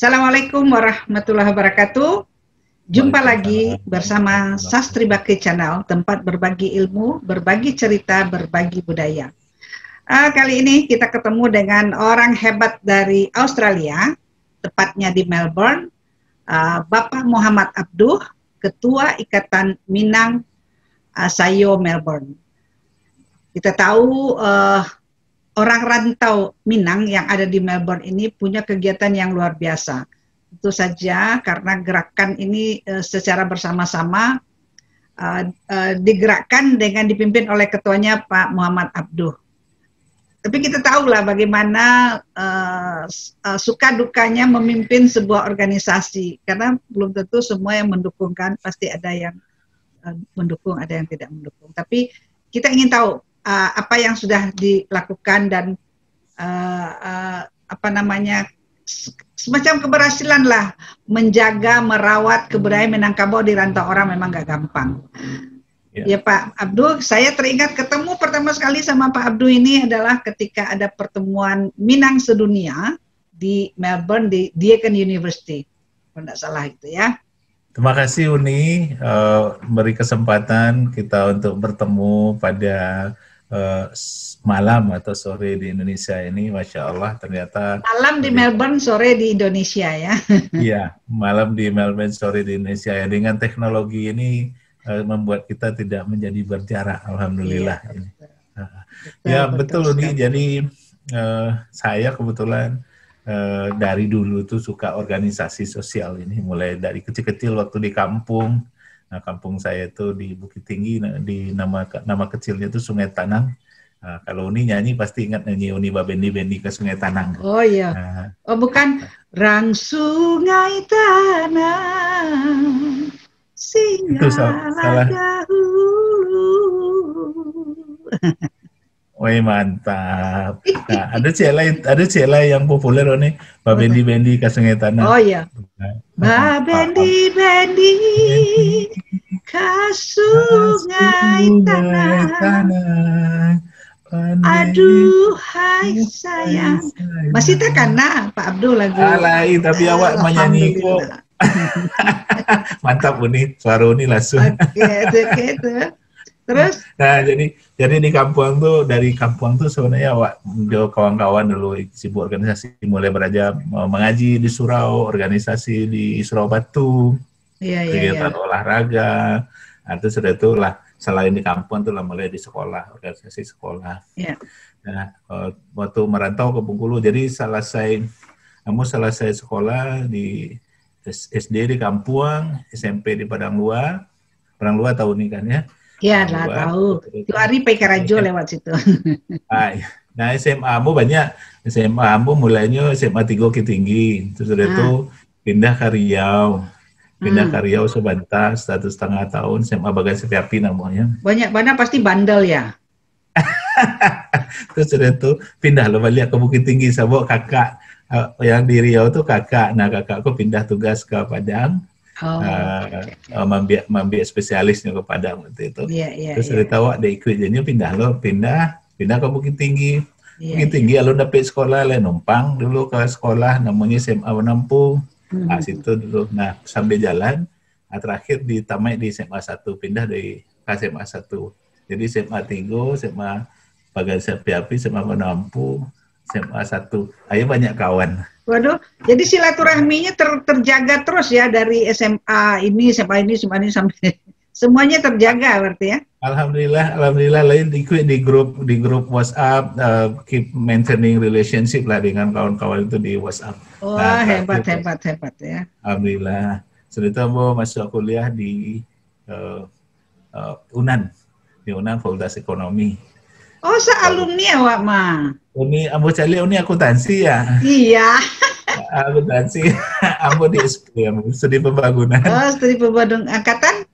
Assalamualaikum warahmatullahi wabarakatuh. Jumpa lagi bersama Sastri Bakti Channel, tempat berbagi ilmu, berbagi cerita, berbagi budaya. Kali ini kita ketemu dengan orang hebat dari Australia, tepatnya di Melbourne, Bapak Muhammad Abduh, Ketua Ikatan Minang Sayo Melbourne. Kita tahu orang rantau Minang yang ada di Melbourne ini punya kegiatan yang luar biasa. Tentu saja karena gerakan ini secara bersama-sama digerakkan dengan dipimpin oleh ketuanya Pak Muhammad Abduh. Tapi kita tahulah bagaimana suka dukanya memimpin sebuah organisasi, karena belum tentu semua yang mendukungkan, pasti ada yang mendukung, ada yang tidak mendukung. Tapi kita ingin tahu apa yang sudah dilakukan dan semacam keberhasilan lah menjaga, merawat kebudayaan Minangkabau di rantau orang memang gak gampang. Ya Pak Abduh, saya teringat ketemu pertama sekali sama Pak Abduh ini adalah ketika ada pertemuan Minang sedunia di Melbourne di Deakin University, kalau tidak salah itu ya. Terima kasih Uni, beri kesempatan kita untuk bertemu pada malam atau sore di Indonesia ini. Masya Allah, ternyata malam di Melbourne, sore di Indonesia ya. Iya, malam di Melbourne, sore di Indonesia ya. Dengan teknologi ini membuat kita tidak menjadi berjarak, alhamdulillah. Iya, betul Uni. Jadi saya kebetulan dari dulu tuh suka organisasi sosial ini, mulai dari kecil-kecil waktu di kampung. Nah, kampung saya itu di Bukit Tinggi, di nama kecilnya itu Sungai Tanang. Nah, kalau Uni nyanyi pasti ingat nyanyi Uni Babendi ke Sungai Tanang. Oh iya. Oh bukan, Rang Sungai Tanang, singgahlah dahulu. Woi mantap. Nah, ada cela yang populer nih, Babendi ke Sungai Tanang. Oh iya. Babendi ke Sungai Tanang. Aduhai sayang. Masih terkena Pak Abdul lagu. Alai, tapi awak menyanyi kok. Mantap Uni, suara Uni langsung. Oke. Terus? Nah, jadi di kampung tuh, dari kampung tuh sebenarnya kawan-kawan dulu sibuk organisasi, mulai belajar mengaji di surau, organisasi di Surau Batu, kegiatan olahraga. Nah, itu sudah itulah, selain di kampung tuh lah mulai di sekolah, organisasi sekolah. Yeah. Nah, waktu merantau ke Bengkulu, jadi selesai sekolah di SD di Kampuang, SMP di Padang Luar tahu nih kan ya? Ya lah tahu. Itu hari Pai Karajo lewat situ. Nah SMA mu banyak. SMA mu mulainya SMA 3 Bukit Tinggi. Terus udah itu pindah ke Riau. Sebentar 1,5 tahun. SMA Bagan Setiapi namanya. Banyak pasti bandel ya. Terus udah itu pindah lo balik ke Bukit Tinggi sama kakak. Yang di Riau tuh kakak. Nah kakakku pindah tugas ke Padang. Mambiak spesialisnya ke Padang waktu itu. Terus udah tahu ada ikut jadinya pindah ke Bukit Tinggi. Bukit Tinggi alun dapet sekolah lah, numpang dulu ke sekolah namanya SMA Menampung. Nah situ dulu. Nah sambil jalan, terakhir di tamat di SMA 1, pindah dari SMA 1. Jadi SMA 3, SMA Bagan Setiapi, SMA Menampung, SMA 1. Ayo banyak kawan. Waduh, jadi silaturahminya terjaga terus ya dari SMA ini sampai semuanya terjaga berarti ya? Alhamdulillah lain ikut di grup WhatsApp, keep maintaining relationship lah dengan kawan-kawan itu di WhatsApp. Oh, hebat ya. Alhamdulillah. Sudah itu mau masuk kuliah di UNAN, Fakultas Ekonomi. Oh, alumni awak mah. Uni ambo cali uni akuntansi ya. Iya. Akuntansi. Ambo di SP, studi pembangunan. Oh, studi pembangunan angkatan?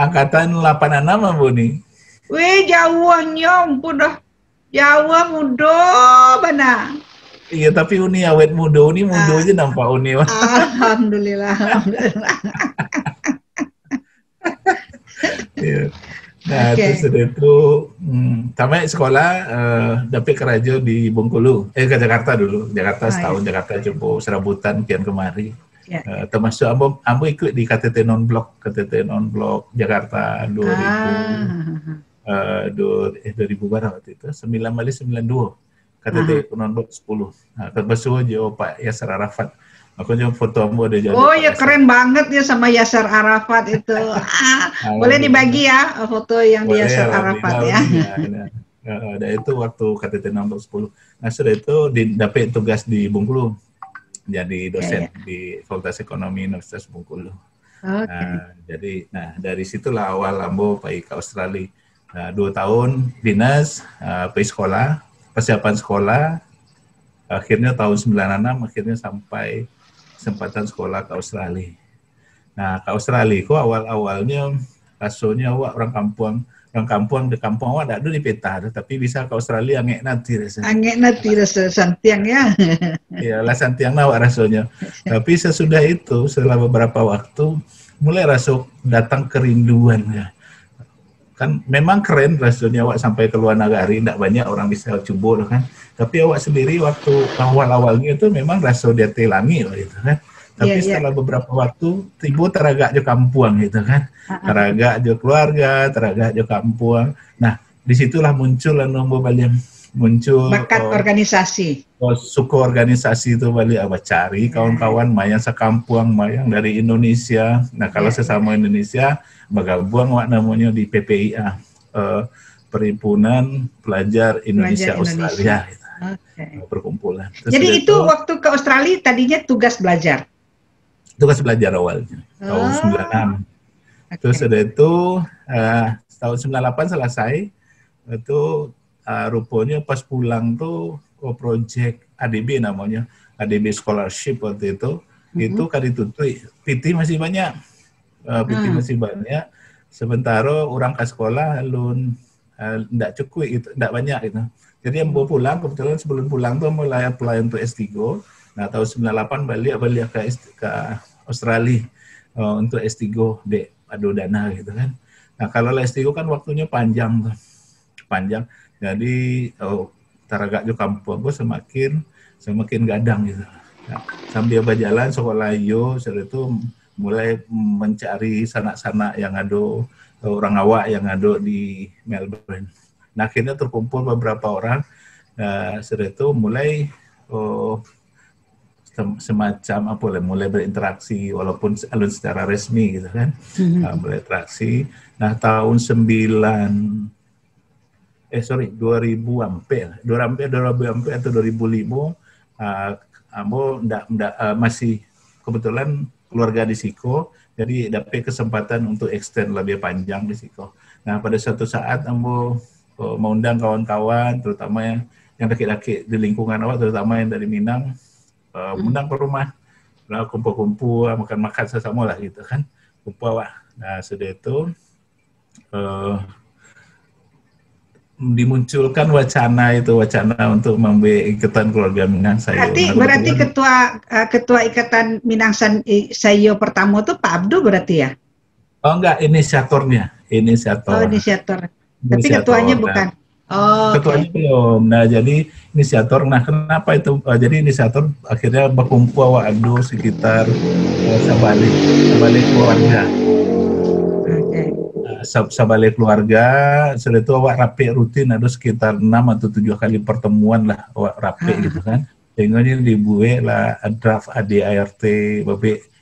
Angkatan 86 ambo nih. Wih, jauhnya ampun dah. Jauh muda mana. Iya, tapi uni awet muda, aja nampak uni. Alhamdulillah. Iya. Nah, terus sudah itu sampai sekolah dapat kerja di Bengkulu, ke Jakarta dulu. Jakarta setahun, Jakarta coba serabutan kian kemari. Termasuk ambo ikut di KTT Non-Blok Jakarta 2000 berapa waktu itu? 1992. KTT Non-Blok 10. Nah, termasuk aja Pak Yasser Arafat. Aku juga foto ambo ada jadi. Oh ya, keren banget ya sama Yasser Arafat itu. Boleh dibagi ya foto yang di Yasser Arafat ya. Ada itu waktu KTT nomor 10. Nah sudah itu dapat tugas di Bengkulu, jadi dosen di Fakultas Ekonomi Universitas Bengkulu. Jadi dari situlah awal ambo pergi ke Australia. 2 tahun dinas, pergi sekolah, persiapan sekolah. Akhirnya tahun 96 akhirnya sampai kesempatan sekolah ke Australia. Nah, ke Australia kok awal-awalnya rasanya orang kampung di kampung awak ada di peta, tapi bisa ke Australia angek nanti rasa santiang ya. Iyalah santiang awak rasanya. Tapi sesudah itu setelah beberapa waktu mulai rasa datang kerinduan ya. Kan memang keren rasanya awak sampai ke luar negara, tidak banyak orang bisa coba kan. Tapi awak sendiri waktu awal-awalnya itu memang rasa dia telangi gitu kan. Tapi setelah beberapa waktu tiba teragak je kampung gitu kan. Teragak je keluarga, teragak je kampung. Nah, disitulah muncul muncul bakat organisasi. Suku organisasi itu balik awak cari kawan-kawan mayang sekampung, mayang dari Indonesia. Nah, kalau sesama Indonesia bergabung awak namanya di PPIA, Perhimpunan Pelajar Indonesia Australia. Gitu. Perkumpulan. Terus jadi itu waktu ke Australia tadinya tugas belajar? Tugas belajar awalnya, tahun 96. Terus sudah itu tahun 98 selesai, itu rupanya pas pulang tuh project ADB namanya, ADB Scholarship waktu itu kan ditutui, PT masih banyak, sementara orang ke sekolah alun tidak cukup itu, tidak banyak itu. Jadi yang mau pulang, kebetulan sebelum pulang tuh mulai apply untuk S3. Nah, tahun 98 balik ke Australia untuk S3 di adu dana gitu kan. Nah, kalau S3 kan waktunya panjang. Jadi taragak jo kampung gue semakin gadang gitu. Nah, sambil berjalan sekolah setelah itu mulai mencari sanak-sanak yang ada orang awak yang ada di Melbourne. Nah, akhirnya terkumpul beberapa orang, setelah itu mulai semacam mulai berinteraksi walaupun secara resmi gitu kan, mulai interaksi. Nah, tahun 2000 atau 2005, masih kebetulan keluarga di Siko, jadi dapat kesempatan untuk extend lebih panjang di Siko. Nah, pada suatu saat ambo mengundang kawan-kawan, terutama yang daki-daki di lingkungan awak, terutama yang dari Minang, undang ke rumah, kumpul-kumpul, makan-makan sesama lah gitu kan, kumpul awak. Nah, sudah itu dimunculkan wacana untuk membuat ikatan keluarga Minang Sayo. Berarti ketua ikatan Minang Sayo pertama itu Pak Abdu berarti ya? Oh enggak, inisiatornya. Oh, inisiator. Tapi ketuanya bukan. Oh, ketuanya belum. Nah, jadi inisiator. Nah, kenapa itu? Jadi inisiator akhirnya berkumpul awak adu sekitar sabalik keluarga. Sabalik keluarga, setelah itu awak rapi rutin ada sekitar 6 atau 7 kali pertemuan lah awak rapi gitu kan. Sehingga ini dibuat lah draft ADART,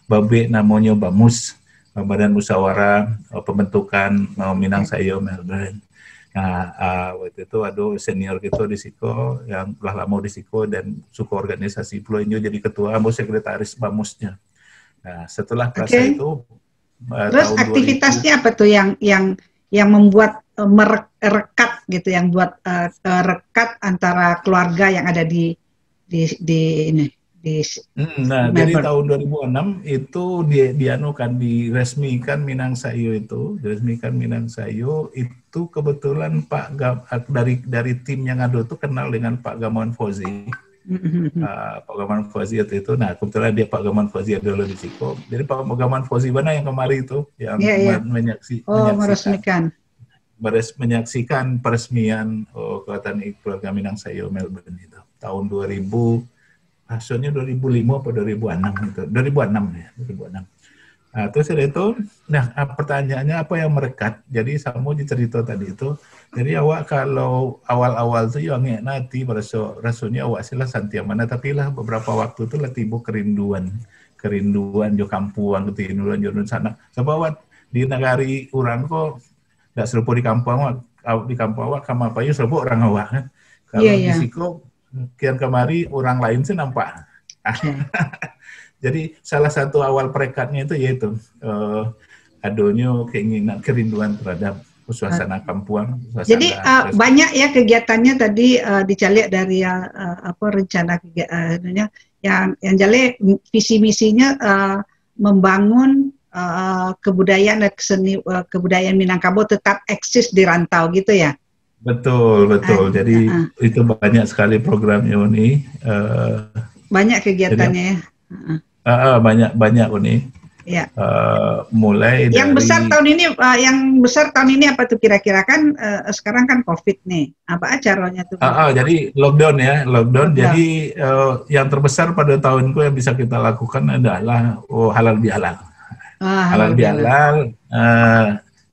babe namanya BAMUS, Badan Musyawarah Pembentukan Minang Sayo Melbourne. Nah, waktu itu ada senior kita di Siko yang telah lama di Siko dan suku organisasi Pulau Injo jadi ketua, ambo sekretaris BAMUSnya. Nah, setelah prasa itu terus aktivitasnya 2000, apa tuh yang membuat merekat gitu, yang buat rekat antara keluarga yang ada di nah, Melbourne. Jadi tahun 2006 itu diresmikan Minang Sayo itu, itu kebetulan dari tim yang ada itu kenal dengan Pak Gamawan Fauzi. Pak Gamawan Fauzi itu, nah kebetulan dia Pak Gamawan Fauzi adalah di Siko. Jadi Pak Gamawan Fauzi mana yang kemarin itu yang menyaksikan. Meresmikan. menyaksikan peresmian Kelautan Keluarga Minang Sayo Melbourne itu tahun 2000, maksudnya 2005 atau 2006 itu, 2006 ya, 2006. Nah, terus itu, pertanyaannya apa yang merekat? Jadi Samo cerita tadi itu, jadi awak kalau awal-awal tuh yang nanti rasanya awak sila santia mana, tapi lah beberapa waktu itu lah tiba kerinduan jo kampuan, kerinduan jo sana. Sebab awak di negari orang kok nggak serupa di kampung awak sama apa ya serupa orang awak kan. Kalau di Siko kian kemari orang lain sih nampak. Jadi salah satu awal perekatnya itu yaitu adanya keinginan kerinduan terhadap suasana kampuang. Jadi banyak ya kegiatannya tadi dicalik dari rencana kegiatannya yang jale visi misinya membangun kebudayaan dan kebudayaan Minangkabau tetap eksis di rantau gitu ya. Betul. Jadi itu banyak sekali programnya ini. Banyak kegiatannya ya. Banyak ini. Ya. Mulai yang dari besar tahun ini apa tuh kira-kira kan sekarang kan COVID nih. Apa acaranya tuh? Jadi lockdown. Jadi yang terbesar pada tahunku yang bisa kita lakukan adalah halal bihalal. Halal bihalal.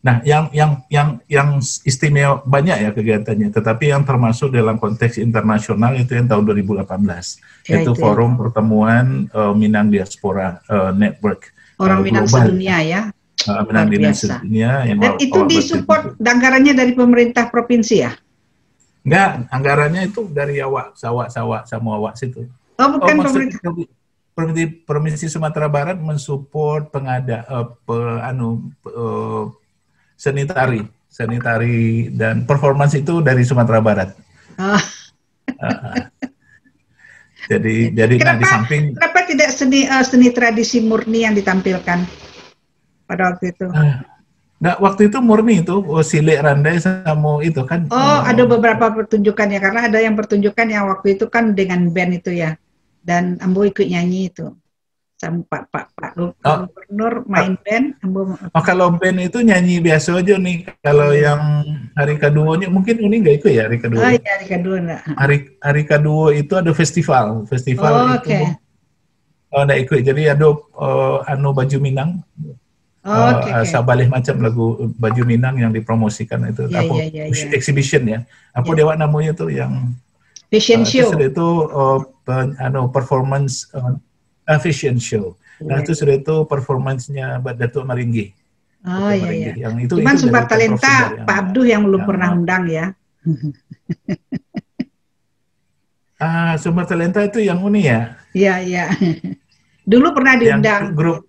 Nah, yang istimewa banyak ya kegiatannya, tetapi yang termasuk dalam konteks internasional itu yang tahun 2018, yaitu Forum Pertemuan Minang Diaspora Network. Orang Minang sedunia ya. Minang sedunia. Dan itu disupport anggarannya dari pemerintah provinsi ya? Enggak, anggarannya itu dari awak sama awak situ. Oh, bukan pemerintah. Provinsi Sumatera Barat mensupport seni tari dan performance itu dari Sumatera Barat. Jadi di samping kenapa tidak seni tradisi murni yang ditampilkan pada waktu itu? Waktu itu murni itu silik randai sama itu kan. Ada beberapa pertunjukan ya, karena ada yang pertunjukan yang waktu itu kan dengan band itu ya, dan Ambo ikut nyanyi itu. Sama Pak Gubernur main band. Kalau band itu nyanyi biasa aja nih. Kalau yang hari keduanya mungkin ini nggak ikut ya hari kedua. Oh iya, hari kedua enggak. Hari kedua itu ada festival itu. Okay. Nggak ikut. Jadi ada baju Minang. Sabalih macam lagu baju Minang yang dipromosikan itu. Exhibition ya. Dewa namanya tuh yang fashion show. Itu performance fashion show. Nah, itu sudah itu performance-nya Datuk Maringgi. Iya. Yang itu cuman Sumber Talenta Pak Abduh yang belum pernah undang ya. Sumber Talenta itu yang ini ya? Iya. Dulu pernah diundang. Yang grup.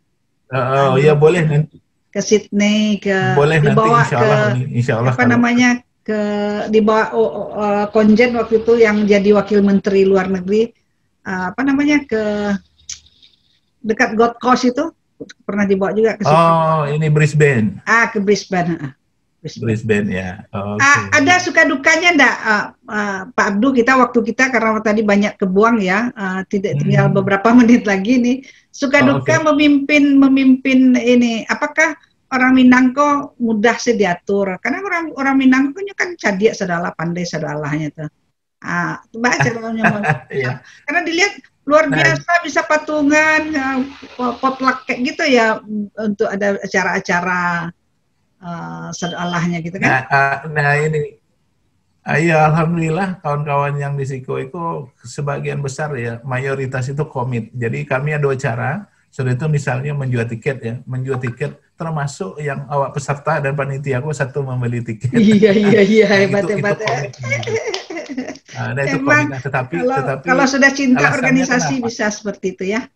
Ya boleh nanti. Ke Sydney, boleh dibawa nanti insya Allah. Dibawa Konjen waktu itu yang jadi wakil menteri luar negeri. Ke dekat Gold Coast itu pernah dibawa juga ke situ. Ini Brisbane. Ke Brisbane. Brisbane ya. Ada suka dukanya enggak Pak Abduh waktu kita karena tadi banyak kebuang ya, tidak tinggal beberapa menit lagi nih. Suka duka memimpin ini. Apakah orang Minangko mudah sih diatur? Karena orang Minangko kan cadiak sedalah pandai sedalahnya tuh. Baca iya. Karena dilihat luar biasa bisa patungan, potluck kayak gitu ya untuk ada acara-acara sedalahnya gitu kan. Ini ya alhamdulillah kawan-kawan yang di Siko itu sebagian besar ya mayoritas itu komit. Jadi kami ada acara sudah itu misalnya menjual tiket termasuk yang awak peserta dan panitia aku satu membeli tiket. Iya hebat. Itu komit, tetapi kalau sudah cinta organisasi kenapa? Bisa seperti itu ya.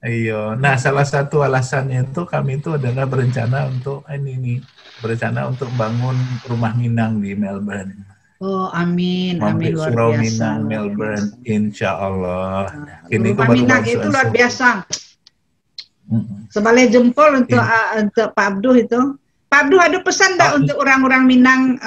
Iya. Nah, salah satu alasannya itu kami itu adalah berencana untuk bangun rumah Minang di Melbourne. Amin luar Surau biasa. Minang Melbourne, insya Allah. Rumah Minang itu luar biasa. Sebalai jempol untuk Pak Abduh itu. Pak Abduh ada pesan enggak untuk orang-orang Minang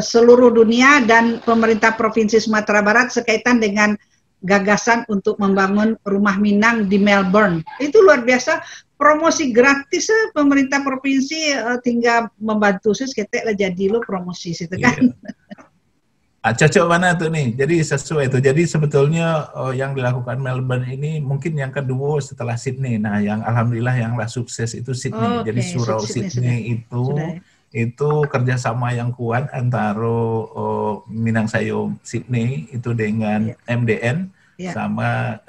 seluruh dunia dan pemerintah Provinsi Sumatera Barat sekaitan dengan gagasan untuk membangun rumah Minang di Melbourne. Itu luar biasa, promosi gratis pemerintah provinsi, tinggal membantu ketek lah jadi lo promosi situ kan. Cocok mana tuh nih, jadi sesuai itu. Jadi sebetulnya yang dilakukan Melbourne ini mungkin yang kedua setelah Sydney. Nah, yang alhamdulillah yang lah sukses itu Sydney. Jadi surau Sydney itu kerjasama yang kuat antara Minang Sayo Sydney itu dengan MDN sama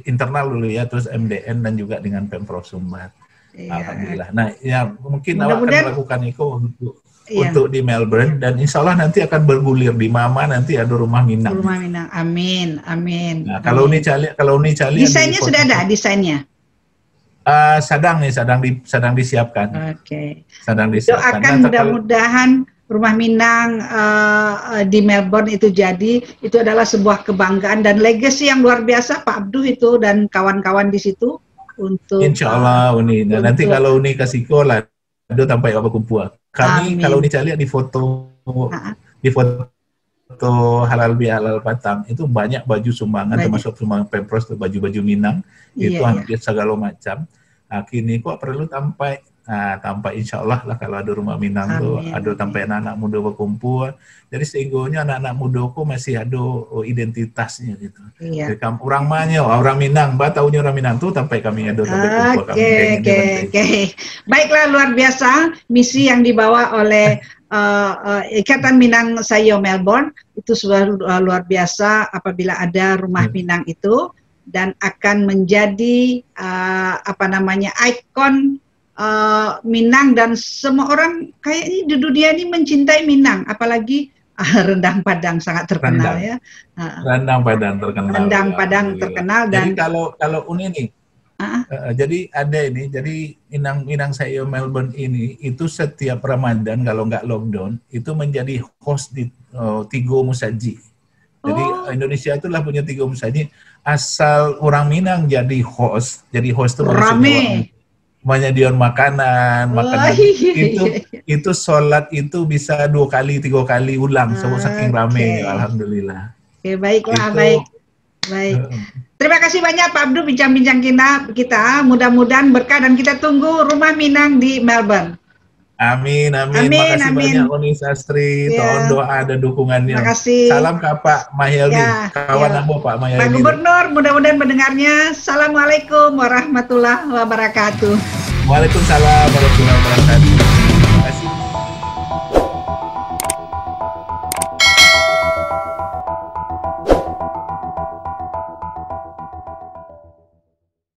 internal dulu ya, terus MDN dan juga dengan Pemprov Sumbar. Alhamdulillah. Nah, ya mungkin awak akan melakukan itu untuk di Melbourne, dan insya Allah nanti akan bergulir di Mama, nanti ada rumah Minang. Rumah Minang, amin, amin. Nah, kalau ini cali desainnya sudah ada desainnya. Sedang disiapkan. Oke. Sedang disiapkan. Doakan mudah-mudahan rumah Minang di Melbourne itu jadi, itu adalah sebuah kebanggaan dan legacy yang luar biasa Pak Abduh itu dan kawan-kawan di situ untuk. Insya Allah Uni. Nah, nanti kalau Uni kasih kola, ada sampai apa kumpul. Kami kalau Uni lihat di foto halal bihalal Batam itu banyak baju sumbangan, termasuk sumbangan Pempros, baju-baju Minang itu hampir segala macam. Nah, kini kok perlu tampai insya Allah lah kalau ada rumah Minang tuh ada tampai anak-anak muda berkumpul. Jadi sehingga anak-anak muda kok masih ada identitasnya gitu. Jadi orang mana orang Minang, taunya orang Minang tuh sampai kami ada kumpul. Oke. Baiklah, luar biasa misi yang dibawa oleh Ikatan Minang Sayo Melbourne itu sudah luar biasa apabila ada rumah Minang itu, dan akan menjadi ikon Minang, dan semua orang kayaknya di dunia ini mencintai Minang, apalagi rendang Padang sangat terkenal ya. Rendang Padang terkenal. Rendang Padang terkenal. Dan jadi kalau Uni nih, jadi ada ini, jadi Minang Sayo Melbourne ini itu setiap Ramadan kalau nggak lockdown itu menjadi host di Tigo Musaji. Jadi Indonesia itulah punya Tigo Musaji. Asal orang Minang jadi host itu rame. Menyediakan makanan itu sholat itu bisa 2 kali 3 kali ulang, saking rame, alhamdulillah. Oke, baiklah, baik. Terima kasih banyak Pak Abduh bincang-bincang kita. Mudah-mudahan berkah dan kita tunggu rumah Minang di Melbourne. Amin. Makasih banyak Uni Sastri, mohon doa dan dukungannya. Makasih. Salam ke Pak Mahyaldi, kawan aku Pak Mahyaldi. Pak Gubernur, mudah-mudahan mendengarnya. Assalamualaikum warahmatullahi wabarakatuh. Waalaikumsalam warahmatullahi wabarakatuh.